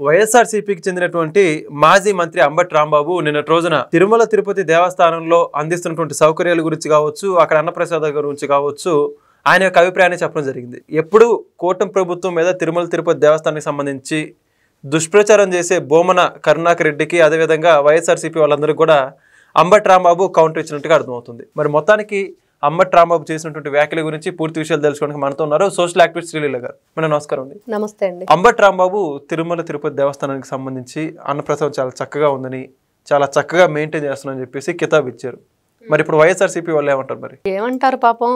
వైఎస్ఆర్సీపీకి చెందినటువంటి మాజీ మంత్రి అంబటి రాంబాబు నిన్నటి రోజున తిరుమల తిరుపతి దేవస్థానంలో అందిస్తున్నటువంటి సౌకర్యాల గురించి కావచ్చు, అక్కడ అన్నప్రసాద గురించి కావచ్చు, ఆయన యొక్క అభిప్రాయాన్ని చెప్పడం జరిగింది. ఎప్పుడు కూటమి ప్రభుత్వం మీద తిరుమల తిరుపతి దేవస్థానానికి సంబంధించి దుష్ప్రచారం చేసే బోమన కరుణాకర్ రెడ్డికి, అదేవిధంగా వైఎస్ఆర్సీపీ వాళ్ళందరికీ కూడా అంబటి రాంబాబు కౌంటర్ ఇచ్చినట్టుగా అర్థమవుతుంది. మరి మొత్తానికి అంబటి రాంబాబు చేసినటువంటి వ్యాఖ్యల గురించి పూర్తి విషయాలు తెలుసుకోవడానికి మనతో ఉన్నారు సోషల్ యాక్టివిస్ట్ శ్రీలీల గారు. మేడం నమస్కారం అండి. నమస్తే అండి. అంబటి రాంబాబు తిరుమల తిరుపతి దేవస్థానానికి సంబంధించి అన్నప్రసాదం చాలా చక్కగా ఉందని, చాలా చక్కగా మెయింటైన్ చేస్తున్నారని చెప్పేసి కితాబ్ ఇచ్చారు. మరి ఇప్పుడు వైఎస్ఆర్సీపీ వాళ్ళు ఏమంటారు? మరి ఏమంటారు? పాపం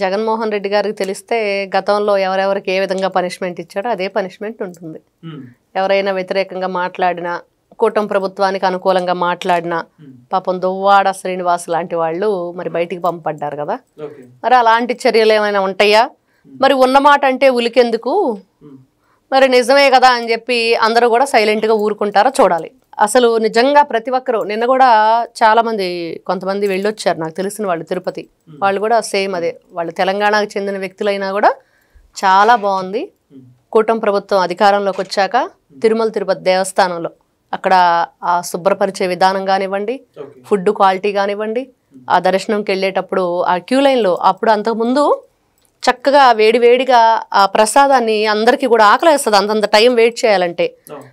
జగన్మోహన్ రెడ్డి గారికి తెలిస్తే గతంలో ఎవరెవరికి ఏ విధంగా పనిష్మెంట్ ఇచ్చాడో అదే పనిష్మెంట్ ఉంటుంది. ఎవరైనా వ్యతిరేకంగా మాట్లాడినా, కూటమి ప్రభుత్వానికి అనుకూలంగా మాట్లాడినా పాపం దువ్వాడ శ్రీనివాస్ లాంటి వాళ్ళు మరి బయటికి పంపబడ్డారు కదా. మరి అలాంటి చర్యలు ఏమైనా ఉంటాయా? మరి ఉన్నమాట అంటే ఉలికెందుకు? మరి నిజమే కదా అని చెప్పి అందరూ కూడా సైలెంట్గా ఊరుకుంటారో చూడాలి. అసలు నిజంగా ప్రతి ఒక్కరు నిన్న కూడా చాలా మంది కొంతమంది వెళ్ళొచ్చారు, నాకు తెలిసిన వాళ్ళు తిరుపతి వాళ్ళు కూడా సేమ్ అదే. వాళ్ళు తెలంగాణకు చెందిన వ్యక్తులైనా కూడా చాలా బాగుంది. కూటమి ప్రభుత్వం అధికారంలోకి వచ్చాక తిరుమల తిరుపతి దేవస్థానంలో అక్కడ ఆ శుభ్రపరిచే విధానం కానివ్వండి, ఫుడ్ క్వాలిటీ కానివ్వండి, ఆ దర్శనంకి వెళ్ళేటప్పుడు ఆ క్యూ లైన్లో అప్పుడు అంతకుముందు చక్కగా వేడివేడిగా ఆ ప్రసాదాన్ని అందరికీ కూడా ఆకలేస్తుంది అంతంత టైం వెయిట్ చేయాలంటే.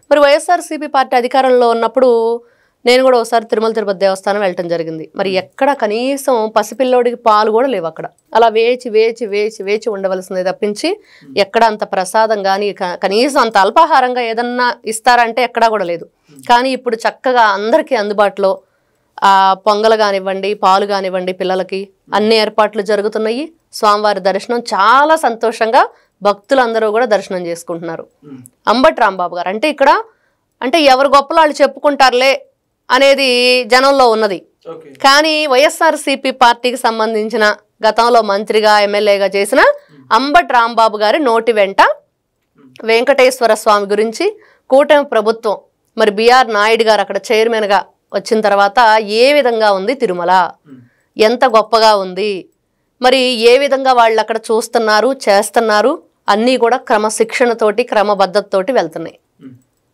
మరి వైఎస్ఆర్సీపీ పార్టీ అధికారంలో ఉన్నప్పుడు నేను కూడా ఒకసారి తిరుమల తిరుపతి దేవస్థానం వెళ్ళటం జరిగింది. మరి ఎక్కడ కనీసం పసిపిల్లోడికి పాలు కూడా లేవు అక్కడ. అలా వేచి వేచి వేచి వేచి ఉండవలసిందే తప్పించి ఎక్కడ అంత ప్రసాదం కానీ కనీసం అంత అల్పాహారంగా ఏదన్నా ఇస్తారంటే ఎక్కడా కూడా లేదు. కానీ ఇప్పుడు చక్కగా అందరికీ అందుబాటులో ఆ పొంగలు కానివ్వండి, పాలు కానివ్వండి, పిల్లలకి అన్ని ఏర్పాట్లు జరుగుతున్నాయి. స్వామివారి దర్శనం చాలా సంతోషంగా భక్తులందరూ కూడా దర్శనం చేసుకుంటున్నారు. అంబటి రాంబాబు గారు అంటే ఇక్కడ అంటే ఎవరు గొప్పలు వాళ్ళు చెప్పుకుంటారులే అనేది జనంలో ఉన్నది. కానీ వైఎస్ఆర్సీపీ పార్టీకి సంబంధించిన గతంలో మంత్రిగా, ఎమ్మెల్యేగా చేసిన అంబటి రాంబాబు గారి నోటి వెంట వెంకటేశ్వర స్వామి గురించి కూటమి ప్రభుత్వం మరి బిఆర్ నాయుడు గారు అక్కడ చైర్మన్గా వచ్చిన తర్వాత ఏ విధంగా ఉంది తిరుమల, ఎంత గొప్పగా ఉంది, మరి ఏ విధంగా వాళ్ళు అక్కడ చూస్తున్నారు, చేస్తున్నారు, అన్నీ కూడా క్రమశిక్షణతోటి క్రమబద్ధతతోటి వెళ్తున్నాయి.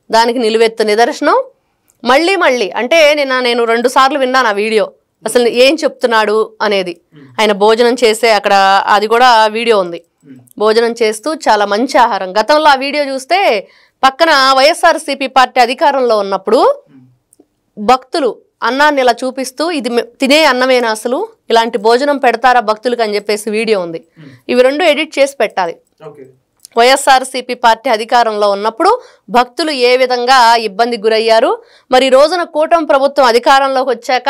దానికి నిలువెత్తు నిదర్శనం మళ్ళీ మళ్ళీ అంటే నేను 2 సార్లు విన్నాను ఆ వీడియో. అసలు ఏం చెప్తున్నాడు అనేది. ఆయన భోజనం చేసే అక్కడ అది కూడా వీడియో ఉంది. భోజనం చేస్తూ చాలా మంచి ఆహారం. గతంలో ఆ వీడియో చూస్తే పక్కన వైఎస్ఆర్సీపీ పార్టీ అధికారంలో ఉన్నప్పుడు భక్తులు అన్నాన్ని ఇలా చూపిస్తూ ఇది తినే అన్నమేనా, అసలు ఇలాంటి భోజనం పెడతారా భక్తులకు అని చెప్పేసి వీడియో ఉంది. ఇవి 2 ఎడిట్ చేసి పెట్టాలి. వైఎస్ఆర్సీపీ పార్టీ అధికారంలో ఉన్నప్పుడు భక్తులు ఏ విధంగా ఇబ్బందికి గురయ్యారు, మరి రోజున కూటమి ప్రభుత్వం అధికారంలోకి వచ్చాక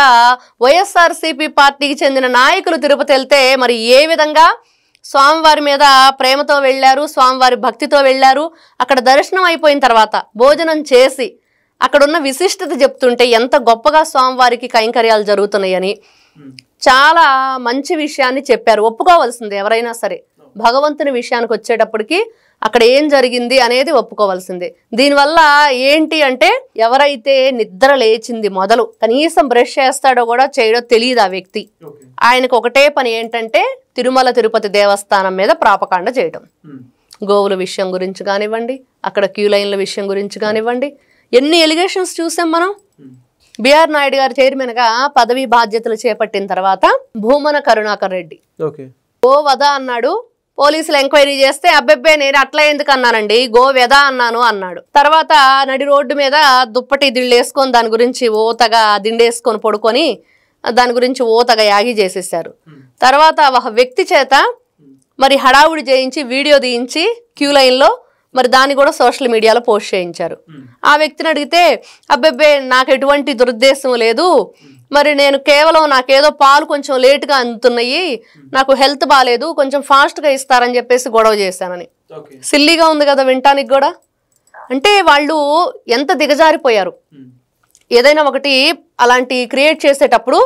వైఎస్ఆర్సీపీ పార్టీకి చెందిన నాయకులు తిరుపతి వెళ్తే మరి ఏ విధంగా స్వామివారి మీద ప్రేమతో వెళ్ళారు, స్వామివారి భక్తితో వెళ్ళారు. అక్కడ దర్శనం అయిపోయిన తర్వాత భోజనం చేసి అక్కడున్న విశిష్టత చెప్తుంటే ఎంత గొప్పగా స్వామివారికి కైంకర్యాలు జరుగుతున్నాయని చాలా మంచి విషయాన్ని చెప్పారు. ఒప్పుకోవాల్సిందే ఎవరైనా సరే. భగవంతుని విషయానికి వచ్చేటప్పటికి అక్కడ ఏం జరిగింది అనేది ఒప్పుకోవాల్సిందే. దీనివల్ల ఏంటి అంటే ఎవరైతే నిద్ర లేచింది మొదలు కనీసం బ్రష్ చేస్తాడో కూడా చేయడో తెలియదు ఆ వ్యక్తి. ఆయనకు ఒకటే పని ఏంటంటే తిరుమల తిరుపతి దేవస్థానం మీద ప్రాపకాండ చేయటం. గోవుల విషయం గురించి కానివ్వండి, అక్కడ క్యూ లైన్ల విషయం గురించి కానివ్వండి, ఎన్ని ఎలిగేషన్స్ చూసాం మనం. బిఆర్ నాయుడు గారు చైర్మన్గా పదవి బాధ్యతలు చేపట్టిన తర్వాత భూమన కరుణాకర్ రెడ్డి గోవధ అన్నాడు. పోలీసులు ఎంక్వైరీ చేస్తే అబ్బెబ్బే నేను అట్లా ఎందుకు అన్నానండి, గోవెద అన్నాను అన్నాడు. తర్వాత నడి రోడ్డు మీద దుప్పటి దిండేసుకొని దాని గురించి ఓతగా దిండేసుకొని పడుకొని దాని గురించి ఓతగా యాగి చేసేసారు. తర్వాత ఒక వ్యక్తి చేత మరి హడావుడి చేయించి వీడియో తీయించి క్యూ లైన్లో మరి దాన్ని కూడా సోషల్ మీడియాలో పోస్ట్ చేయించారు. ఆ వ్యక్తిని అడిగితే అబ్బెబ్బే నాకు ఎటువంటి దురుద్దేశం లేదు, మరి నేను కేవలం నాకేదో పాలు కొంచెం లేటుగా అందుతున్నాయి, నాకు హెల్త్ బాగాలేదు, కొంచెం ఫాస్ట్గా ఇస్తారని చెప్పేసి గొడవ చేశానని. సిల్లీగా ఉంది కదా వినటానికి కూడా. అంటే వాళ్ళు ఎంత దిగజారిపోయారు. ఏదైనా ఒకటి అలాంటి క్రియేట్ చేసేటప్పుడు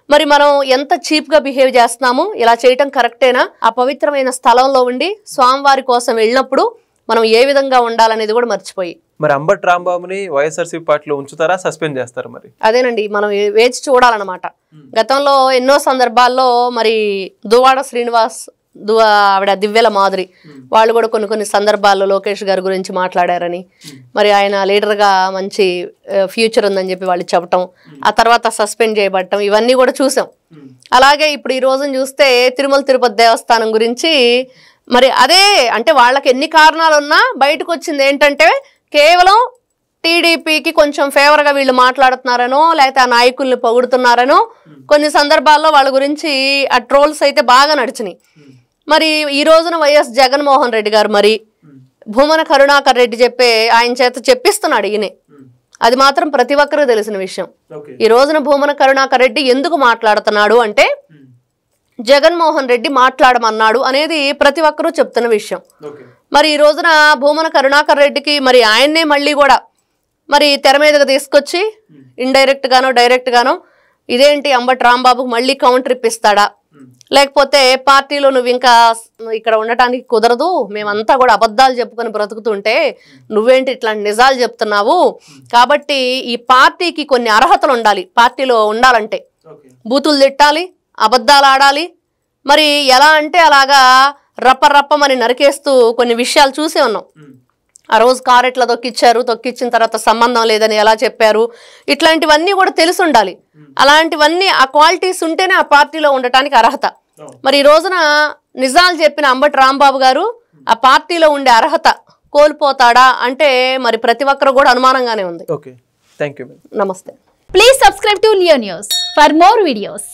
మరి మనం ఎంత చీప్గా బిహేవ్ చేస్తున్నాము, ఇలా చేయటం కరెక్టేనా, ఆ పవిత్రమైన స్థలంలో ఉండి స్వామివారి కోసం వెళ్ళినప్పుడు మనం ఏ విధంగా ఉండాలనేది కూడా మర్చిపోయి. మరి అంబటి రాంబాబుని వైఎస్ఆర్సీపీ పార్టీలో ఉంచుతారా, సస్పెండ్ చేస్తారు? మరి అదేనండి మనం వేచి చూడాలన్నమాట. గతంలో ఎన్నో సందర్భాల్లో మరి దువ్వాడ శ్రీనివాస్ ఆవిడ దివ్యల మాధురి వాళ్ళు కూడా కొన్ని సందర్భాల్లో లోకేష్ గారి గురించి మాట్లాడారని, మరి ఆయన లీడర్గా మంచి ఫ్యూచర్ ఉందని చెప్పి వాళ్ళు చెప్పటం, ఆ తర్వాత సస్పెండ్ చేయబడటం, ఇవన్నీ కూడా చూసాం. అలాగే ఇప్పుడు ఈ రోజున చూస్తే తిరుమల తిరుపతి దేవస్థానం గురించి మరి అదే అంటే వాళ్ళకి ఎన్ని కారణాలు ఉన్నా బయటకు వచ్చింది ఏంటంటే కేవలం టీడీపీకి కొంచెం ఫేవర్గా వీళ్ళు మాట్లాడుతున్నారనో లేకపోతే ఆ నాయకుల్ని పొగుడుతున్నారనో కొన్ని సందర్భాల్లో వాళ్ళ గురించి ఆ ట్రోల్స్ అయితే బాగా నడిచినాయి. మరి ఈ రోజున వైఎస్ జగన్మోహన్ రెడ్డి గారు మరి భూమన కరుణాకర్ రెడ్డి ఆయన చేత చెప్పిస్తున్నాడు ఈయనే. అది మాత్రం ప్రతి ఒక్కరూ తెలిసిన విషయం. ఈ రోజున భూమన కరుణాకర్ రెడ్డి ఎందుకు మాట్లాడుతున్నాడు అంటే జగన్మోహన్ రెడ్డి మాట్లాడమన్నాడు అనేది ప్రతి ఒక్కరూ చెప్తున్న విషయం. మరి ఈ రోజున భూమన కరుణాకర్ రెడ్డికి మరి ఆయన్నే మళ్ళీ కూడా మరి తెర మీదగా తీసుకొచ్చి ఇండైరెక్ట్ గానో డైరెక్ట్ గానో ఇదేంటి అంబటి రాంబాబుకు మళ్ళీ కౌంటర్ ఇప్పిస్తాడా, లేకపోతే పార్టీలో నువ్వు ఇంకా ఇక్కడ ఉండటానికి కుదరదు, మేమంతా కూడా అబద్ధాలు చెప్పుకొని బ్రతుకుతుంటే నువ్వేంటి ఇట్లాంటి నిజాలు చెప్తున్నావు, కాబట్టి ఈ పార్టీకి కొన్ని అర్హతలు ఉండాలి, పార్టీలో ఉండాలంటే బూతులు తిట్టాలి, అబద్ధాలు ఆడాలి, మరి ఎలా అంటే అలాగా రప్పమని నరికేస్తూ కొన్ని విషయాలు చూసే ఉన్నాం. ఆ రోజు కారెట్లా తొక్కిచ్చిన తర్వాత సంబంధం లేదని ఎలా చెప్పారు, ఇట్లాంటివన్నీ కూడా తెలిసి ఉండాలి. అలాంటివన్నీ ఆ క్వాలిటీస్ ఉంటేనే ఆ పార్టీలో ఉండటానికి అర్హత. మరి ఈ రోజున నిజాలు చెప్పిన అంబటి రాంబాబు గారు ఆ పార్టీలో ఉండే అర్హత కోల్పోతాడా అంటే మరి ప్రతి ఒక్కరు కూడా అనుమానంగానే ఉంది. Okay, thank you. నమస్తే. Please subscribe to Leo news for more videos.